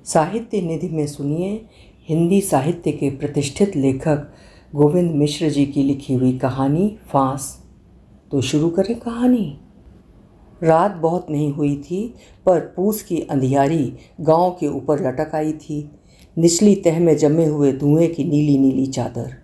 साहित्य निधि में सुनिए हिंदी साहित्य के प्रतिष्ठित लेखक गोविंद मिश्र जी की लिखी हुई कहानी फांस। तो शुरू करें कहानी। रात बहुत नहीं हुई थी, पर पूस की अंधियारी गांव के ऊपर लटक आई थी। निचली तह में जमे हुए धुएं की नीली नीली चादर।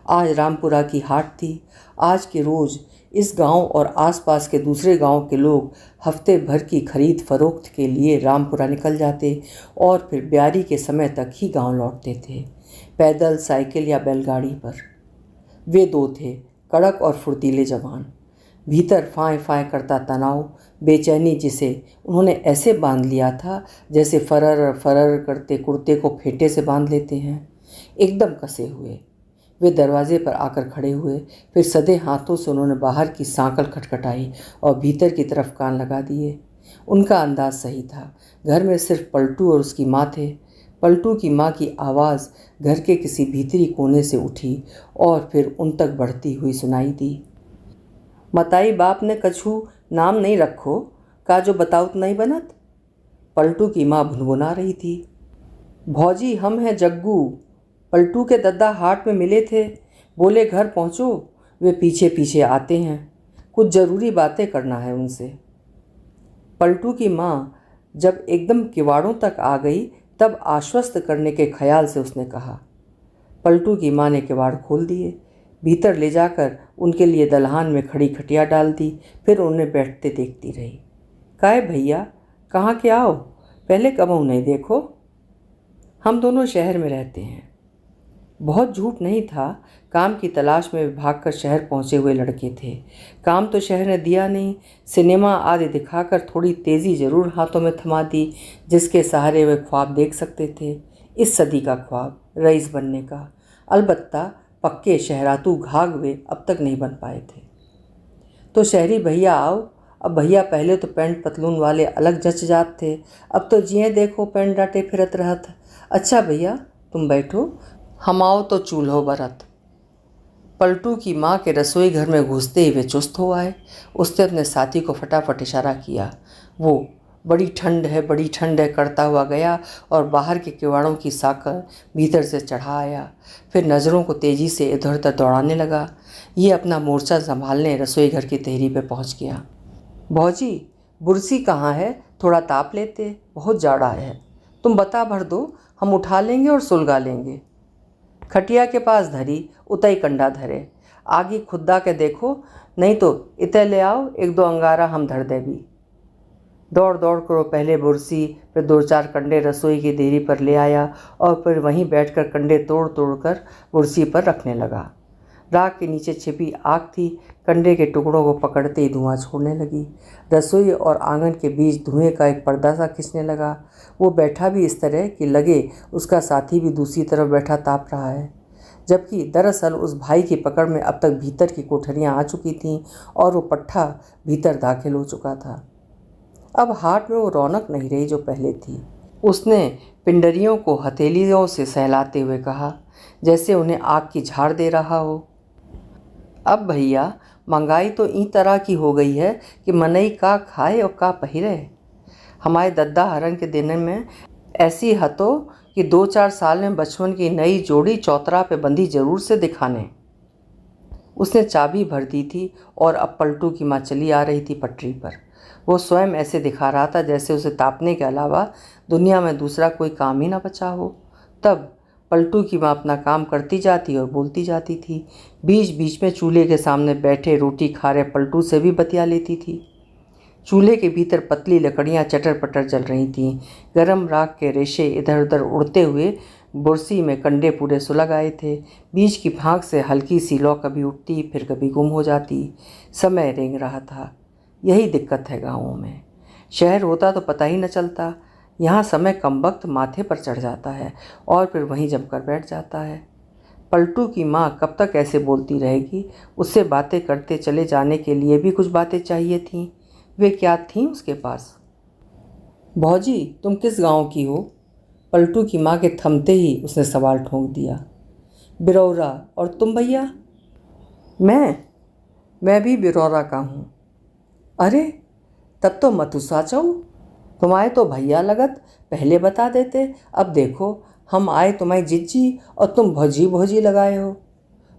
आज रामपुरा की हाट थी। आज के रोज़ इस गांव और आसपास के दूसरे गांव के लोग हफ्ते भर की खरीद फरोख्त के लिए रामपुरा निकल जाते और फिर ब्यारी के समय तक ही गांव लौटते थे, पैदल, साइकिल या बैलगाड़ी पर। वे दो थे, कड़क और फुर्तीले जवान। भीतर फाएं फाएं करता तनाव, बेचैनी जिसे उन्होंने ऐसे बांध लिया था जैसे फरर फरर करते कुर्ते को फेटे से बांध लेते हैं, एकदम कसे हुए। वे दरवाजे पर आकर खड़े हुए, फिर सधे हाथों से उन्होंने बाहर की सांकल खटखटाई और भीतर की तरफ कान लगा दिए। उनका अंदाज सही था। घर में सिर्फ पलटू और उसकी माँ थे। पलटू की माँ की आवाज़ घर के किसी भीतरी कोने से उठी और फिर उन तक बढ़ती हुई सुनाई दी। मताई बाप ने कछु नाम नहीं रखो, का जो बताउत नहीं बनत। पलटू की माँ भुनभुना रही थी। भौजी, हम हैं जग्गू। पलटू के दद्दा हाट में मिले थे, बोले घर पहुँचो, वे पीछे पीछे आते हैं, कुछ ज़रूरी बातें करना है उनसे। पलटू की माँ जब एकदम किवाड़ों तक आ गई तब आश्वस्त करने के ख्याल से उसने कहा। पलटू की माँ ने किवाड़ खोल दिए, भीतर ले जाकर उनके लिए दलहान में खड़ी खटिया डाल दी, फिर उन्हें बैठते देखती रही। काहे भैया, कहाँ के आओ, पहले कबहू नहीं देखो। हम दोनों शहर में रहते हैं। बहुत झूठ नहीं था, काम की तलाश में भागकर शहर पहुंचे हुए लड़के थे। काम तो शहर ने दिया नहीं, सिनेमा आदि दिखाकर थोड़ी तेज़ी ज़रूर हाथों में थमा दी, जिसके सहारे वे ख्वाब देख सकते थे, इस सदी का ख्वाब, रईस बनने का। अलबत्ता पक्के शहरातू घाघ वे अब तक नहीं बन पाए थे। तो शहरी भैया आओ। अब भैया पहले तो पैंट पतलून वाले अलग जच जात थे, अब तो जिए देखो पैंट डाटे फिरत रहत। अच्छा भैया तुम बैठो, हम आओ तो चूल्हो बरत। पलटू की माँ के रसोई घर में घुसते ही वे चुस्त हो आए। उसने अपने साथी को फटाफट इशारा किया। वो बड़ी ठंड है करता हुआ गया और बाहर के किवाड़ों की साकर भीतर से चढ़ा आया। फिर नज़रों को तेज़ी से इधर उधर दौड़ाने लगा। ये अपना मोर्चा संभालने रसोई घर की तहरी पे पहुंच गया। भौजी, बुरसी कहाँ है, थोड़ा ताप लेते, बहुत जाड़ा है। तुम बता भर दो, हम उठा लेंगे और सुलगा लेंगे। खटिया के पास धरी, उतई कंडा धरे। आगी खुद्दा के देखो, नहीं तो इते ले आओ, एक दो अंगारा हम धर दे भी। दौड़ दौड़ कर पहले बुरसी, फिर दो चार कंडे रसोई की देहरी पर ले आया और फिर वहीं बैठकर कंडे तोड़ तोड़ कर बुरसी पर रखने लगा। राख के नीचे छिपी आग थी, कंडे के टुकड़ों को पकड़ते ही धुआं छोड़ने लगी। रसोई और आंगन के बीच धुएं का एक पर्दा सा खिंचने लगा। वो बैठा भी इस तरह कि लगे उसका साथी भी दूसरी तरफ बैठा ताप रहा है, जबकि दरअसल उस भाई की पकड़ में अब तक भीतर की कोठरियाँ आ चुकी थीं और वो पट्ठा भीतर दाखिल हो चुका था। अब हाट में वो रौनक नहीं रही जो पहले थी। उसने पिंडरियों को हथेलियों से सहलाते हुए कहा, जैसे उन्हें आग की झाड़ दे रहा हो। अब भैया महंगाई तो ई तरह की हो गई है कि मनई का खाए और का पहिरे। हमारे दद्दा हरन के दिन में ऐसी हतो कि 2-4 साल में बचपन की नई जोड़ी चौतरा पे बंधी जरूर से दिखाने। उसने चाबी भर दी थी और अब पलटू की माँ चली आ रही थी पटरी पर। वो स्वयं ऐसे दिखा रहा था जैसे उसे तापने के अलावा दुनिया में दूसरा कोई काम ही ना बचा हो। तब पलटू की माँ अपना काम करती जाती और बोलती जाती थी। बीच बीच में चूल्हे के सामने बैठे रोटी खा रहे पलटू से भी बतिया लेती थी। चूल्हे के भीतर पतली लकड़ियाँ चटर पटर जल रही थीं। गर्म राख के रेशे इधर उधर उड़ते हुए बुरसी में कंडे पूरे सुलग आए थे। बीच की फाँक से हल्की सी लौ कभी उठती फिर कभी गुम हो जाती। समय रेंग रहा था। यही दिक्कत है गाँवों में। शहर होता तो पता ही न चलता। यहाँ समय कमबख्त माथे पर चढ़ जाता है और फिर वहीं जमकर बैठ जाता है। पलटू की माँ कब तक ऐसे बोलती रहेगी। उससे बातें करते चले जाने के लिए भी कुछ बातें चाहिए थीं। वे क्या थीं उसके पास। भौजी, तुम किस गांव की हो? पलटू की माँ के थमते ही उसने सवाल ठोंक दिया। बिरौरा। और तुम भैया? मैं भी बिरौरा का हूँ। अरे तब तो मतुसा चाऊ, तुम्हारे तो भैया लगत पहले बता देते। अब देखो, हम आए तुम्हारी जिज्जी और तुम भौजी भौजी लगाए हो।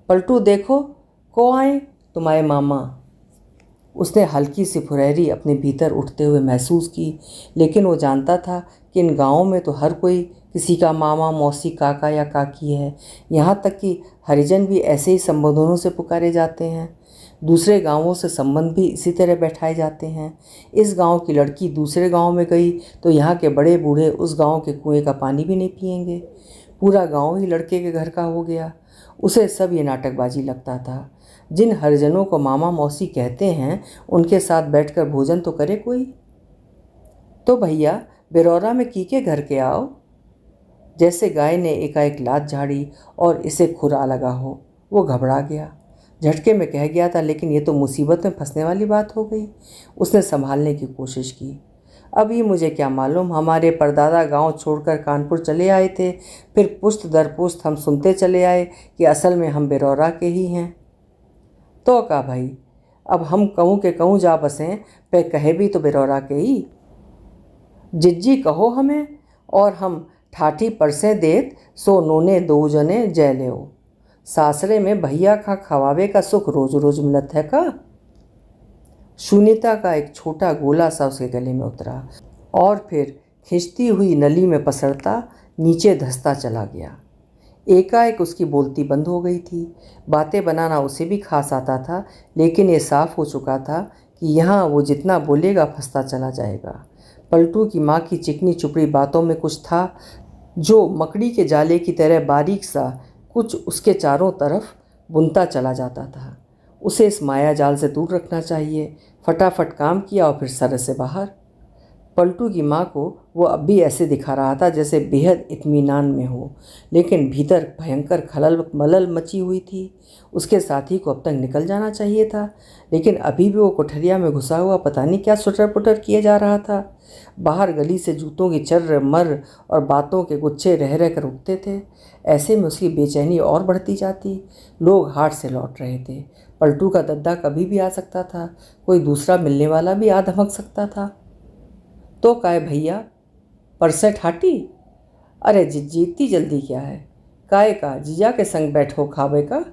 पलटू देखो, को आए तुम्हारे मामा। उसने हल्की सी फुरहरी अपने भीतर उठते हुए महसूस की, लेकिन वो जानता था कि इन गाँवों में तो हर कोई किसी का मामा, मौसी, काका या काकी है। यहाँ तक कि हरिजन भी ऐसे ही संबोधनों से पुकारे जाते हैं। दूसरे गांवों से संबंध भी इसी तरह बैठाए जाते हैं। इस गांव की लड़की दूसरे गांव में गई तो यहाँ के बड़े बूढ़े उस गांव के कुएं का पानी भी नहीं पिएंगे। पूरा गांव ही लड़के के घर का हो गया। उसे सब ये नाटकबाजी लगता था। जिन हरिजनों को मामा मौसी कहते हैं उनके साथ बैठकर भोजन तो करे कोई। तो भैया बिरौरा में कीके घर के आओ। जैसे गाय ने एकाएक लात झाड़ी और इसे खुरा लगा हो। वो घबरा गया, झटके में कह गया था, लेकिन ये तो मुसीबत में फंसने वाली बात हो गई। उसने संभालने की कोशिश की। अभी मुझे क्या मालूम, हमारे परदादा गांव छोड़कर कानपुर चले आए थे। फिर पुश्त दर पुश्त हम सुनते चले आए कि असल में हम बिरौरा के ही हैं। तो का भाई, अब हम कहूँ के कहूँ जा बसें, पे कहे भी तो बिरौरा के ही। जिज्जी कहो हमें, और हम ठाठी परसें देत सो नोने दो जने जय लेओ। सासरे में भैया खा खवावे का सुख रोज रोज मिलत है का। शून्यता का एक छोटा गोला सा उसके गले में उतरा और फिर खिंचती हुई नली में पसरता नीचे धंसता चला गया। एकाएक उसकी बोलती बंद हो गई थी। बातें बनाना उसे भी खास आता था, लेकिन ये साफ हो चुका था कि यहाँ वो जितना बोलेगा फंसता चला जाएगा। पलटू की माँ की चिकनी चुपड़ी बातों में कुछ था जो मकड़ी के जाले की तरह बारीक सा कुछ उसके चारों तरफ बुनता चला जाता था। उसे इस माया जाल से दूर रखना चाहिए। फटाफट काम किया और फिर सर से बाहर। पलटू की माँ को वो अब भी ऐसे दिखा रहा था जैसे बेहद इत्मीनान में हो, लेकिन भीतर भयंकर खलल मलल मची हुई थी। उसके साथी को अब तक निकल जाना चाहिए था, लेकिन अभी भी वो कोठरिया में घुसा हुआ पता नहीं क्या सुटर पुटर किए जा रहा था। बाहर गली से जूतों की चर्र मर और बातों के गुच्छे रह रह कर उठते थे। ऐसे में उसकी बेचैनी और बढ़ती जाती। लोग हाट से लौट रहे थे। पलटू का दद्दा कभी भी आ सकता था, कोई दूसरा मिलने वाला भी आ धमक सकता था। तो काय भैया, परसे ठाटी? अरे जिज्जी, इतनी जल्दी क्या है? काय का जीजा के संग बैठो खावे का?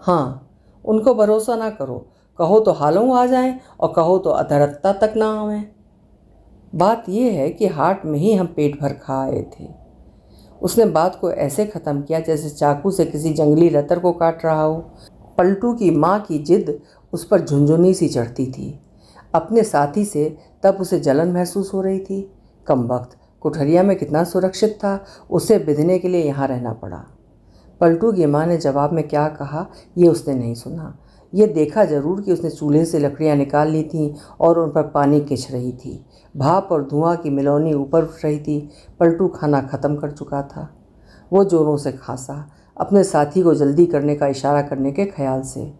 हाँ, उनको भरोसा ना करो। कहो तो हालों आ जाएं और कहो तो अधरत्ता तक ना आवें। बात यह है कि हाट में ही हम पेट भर खा आए थे। उसने बात को ऐसे ख़त्म किया जैसे चाकू से किसी जंगली रतर को काट रहा हो। पलटू की माँ की जिद उस पर झुंझुनी सी चढ़ती थी। अपने साथी से तब उसे जलन महसूस हो रही थी। कमबख्त, कोठरिया में कितना सुरक्षित था, उसे बिधने के लिए यहाँ रहना पड़ा। पलटू की माँ ने जवाब में क्या कहा ये उसने नहीं सुना। ये देखा जरूर कि उसने चूल्हे से लकड़ियाँ निकाल ली थीं और उन पर पानी खिंच रही थी। भाप और धुआं की मिलौनी ऊपर उठ रही थी। पलटू खाना ख़त्म कर चुका था। वो जोरों से खांसा, अपने साथी को जल्दी करने का इशारा करने के ख्याल से।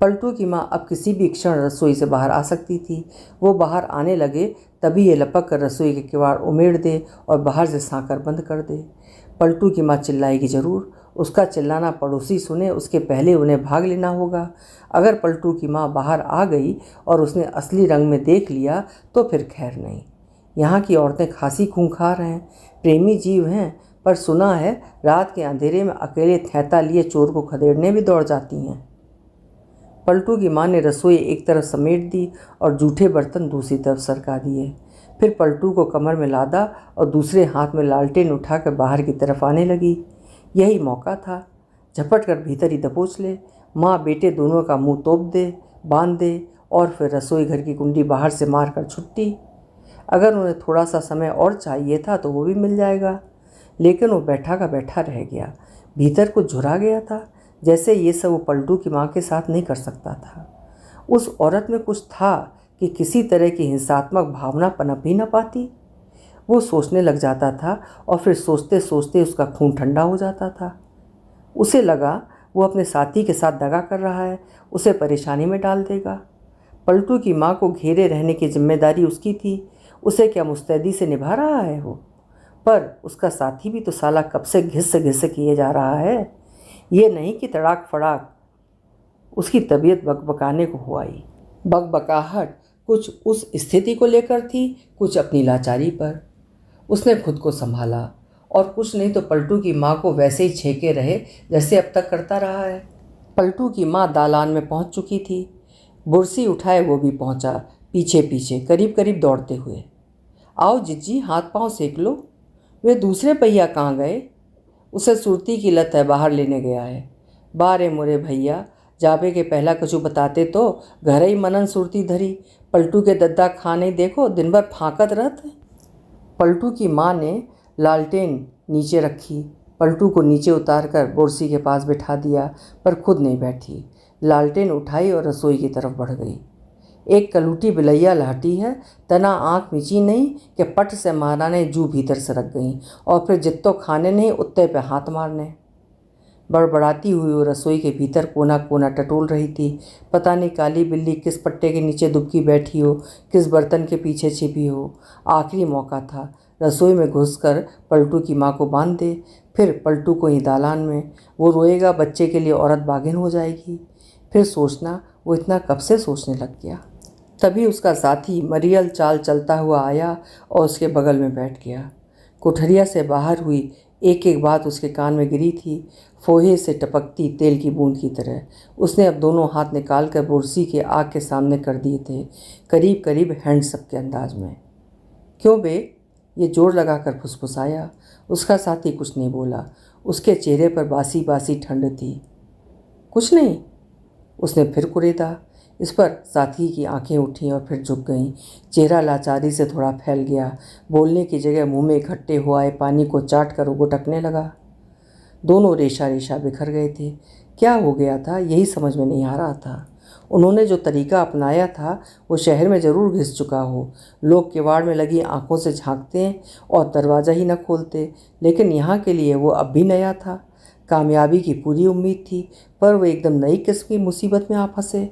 पलटू की माँ अब किसी भी क्षण रसोई से बाहर आ सकती थी। वो बाहर आने लगे तभी ये लपक कर रसोई के किवाड़ उमेड़ दे और बाहर से सांकर बंद कर दे। पलटू की माँ चिल्लाएगी ज़रूर। उसका चिल्लाना पड़ोसी सुने उसके पहले उन्हें भाग लेना होगा। अगर पलटू की माँ बाहर आ गई और उसने असली रंग में देख लिया तो फिर खैर नहीं। यहाँ की औरतें खासी खूंखार हैं, प्रेमी जीव हैं, पर सुना है रात के अंधेरे में अकेले थैता लिए चोर को खदेड़ने भी दौड़ जाती हैं। पलटू की माँ ने रसोई एक तरफ समेट दी और जूठे बर्तन दूसरी तरफ सरका दिए। फिर पलटू को कमर में लादा और दूसरे हाथ में लालटेन उठाकर बाहर की तरफ आने लगी। यही मौका था, झपट कर भीतर ही दबोच ले। माँ बेटे दोनों का मुंह तोप दे, बांध दे और फिर रसोई घर की कुंडी बाहर से मार कर छुट्टी। अगर उन्हें थोड़ा सा समय और चाहिए था तो वो भी मिल जाएगा, लेकिन वो बैठा का बैठा रह गया। भीतर कुछ झुरा गया था, जैसे ये सब वो पलटू की माँ के साथ नहीं कर सकता था। उस औरत में कुछ था कि किसी तरह की हिंसात्मक भावना पनप ही न पाती। वो सोचने लग जाता था और फिर सोचते सोचते उसका खून ठंडा हो जाता था। उसे लगा वो अपने साथी के साथ दगा कर रहा है, उसे परेशानी में डाल देगा। पलटू की माँ को घेरे रहने की जिम्मेदारी उसकी थी। उसे क्या मुस्तैदी से निभा रहा है वो? पर उसका साथी भी तो साला कब से घिस घिस किए जा रहा है। ये नहीं कि तड़ाक फड़ाक उसकी तबीयत बकबकाने को हो आई। बकबकाहट कुछ उस स्थिति को लेकर थी, कुछ अपनी लाचारी पर। उसने खुद को संभाला और कुछ नहीं तो पलटू की माँ को वैसे ही छेके रहे जैसे अब तक करता रहा है। पलटू की माँ दालान में पहुँच चुकी थी। बुरसी उठाए वो भी पहुँचा, पीछे पीछे करीब करीब दौड़ते हुए। आओ जिज्जी, हाथ पांव सेक लो। वे दूसरे पहिया कहाँ गए? उसे सुरती की लत है, बाहर लेने गया है। बारे मोरे भैया, जाबे के पहला कछु बताते तो घर ही मनन सुरती धरी। पलटू के दद्दा खाने देखो, दिन भर फांकत रहत है। पलटू की माँ ने लालटेन नीचे रखी, पलटू को नीचे उतारकर बोरसी के पास बैठा दिया, पर खुद नहीं बैठी। लालटेन उठाई और रसोई की तरफ बढ़ गई। एक कलूटी बिलैया लाटी है, तना आँख मिची नहीं कि पट से महाराने जू भीतर से रख गई और फिर जित्तो खाने नहीं उत्ते पे हाथ मारने। बड़बड़ाती हुई वो रसोई के भीतर कोना कोना टटोल रही थी। पता नहीं काली बिल्ली किस पट्टे के नीचे दुबकी बैठी हो, किस बर्तन के पीछे छिपी हो। आखिरी मौका था, रसोई में घुसकर पलटू की माँ को बांध दे, फिर पलटू को ही दालान में। वो रोएगा, बच्चे के लिए औरत बागिन हो जाएगी। फिर सोचना वो इतना कब से सोचने लग गया। तभी उसका साथी मरियल चाल चलता हुआ आया और उसके बगल में बैठ गया। कोठरिया से बाहर हुई एक एक बात उसके कान में गिरी थी, फोहे से टपकती तेल की बूंद की तरह। उसने अब दोनों हाथ निकालकर बुरसी के आग के सामने कर दिए थे, करीब करीब हैंडसअप के अंदाज में। क्यों बे? ये जोर लगाकर फुसफुसाया। उसका साथी कुछ नहीं बोला। उसके चेहरे पर बासी बासी ठंड थी। कुछ नहीं, उसने फिर कुरेदा। इस पर साथी की आंखें उठीं और फिर झुक गईं। चेहरा लाचारी से थोड़ा फैल गया। बोलने की जगह मुंह में इकट्ठे हो आए पानी को चाट कर गुटकने लगा। दोनों रेशा रेशा बिखर गए थे। क्या हो गया था यही समझ में नहीं आ रहा था। उन्होंने जो तरीका अपनाया था वो शहर में ज़रूर घिस चुका हो। लोग किवाड़ में लगी आंखों से झांकते और दरवाज़ा ही न खोलते, लेकिन यहाँ के लिए वो अब भी नया था। कामयाबी की पूरी उम्मीद थी, पर वो एकदम नई किस्म की मुसीबत में आ फंसे।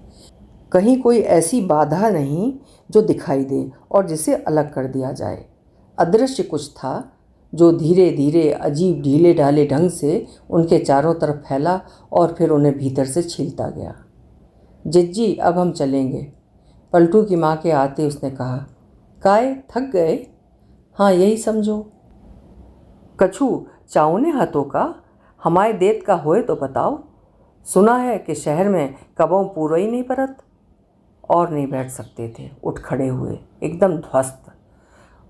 कहीं कोई ऐसी बाधा नहीं जो दिखाई दे और जिसे अलग कर दिया जाए। अदृश्य कुछ था जो धीरे धीरे अजीब ढीले ढाले ढंग से उनके चारों तरफ फैला और फिर उन्हें भीतर से छीलता गया। जिज्जी, अब हम चलेंगे, पलटू की माँ के आते उसने कहा। काय, थक गए? हाँ, यही समझो। कछु चाउने हाथों का हमारे देत का होए तो बताओ। सुना है कि शहर में कबों पूरा ही नहीं परत। और नहीं बैठ सकते थे, उठ खड़े हुए, एकदम ध्वस्त।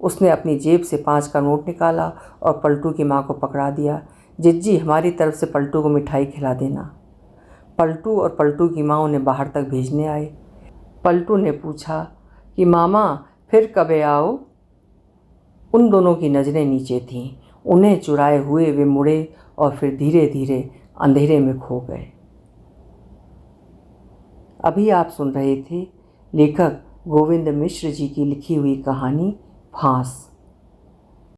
उसने अपनी जेब से 5 का नोट निकाला और पलटू की माँ को पकड़ा दिया। जिज्जी, हमारी तरफ से पलटू को मिठाई खिला देना। पलटू और पलटू की माँ उन्हें बाहर तक भेजने आए। पलटू ने पूछा कि मामा फिर कबे आओ? उन दोनों की नज़रें नीचे थीं। उन्हें चुराए हुए वे मुड़े और फिर धीरे धीरे अंधेरे में खो गए। अभी आप सुन रहे थे लेखक गोविंद मिश्र जी की लिखी हुई कहानी फांस।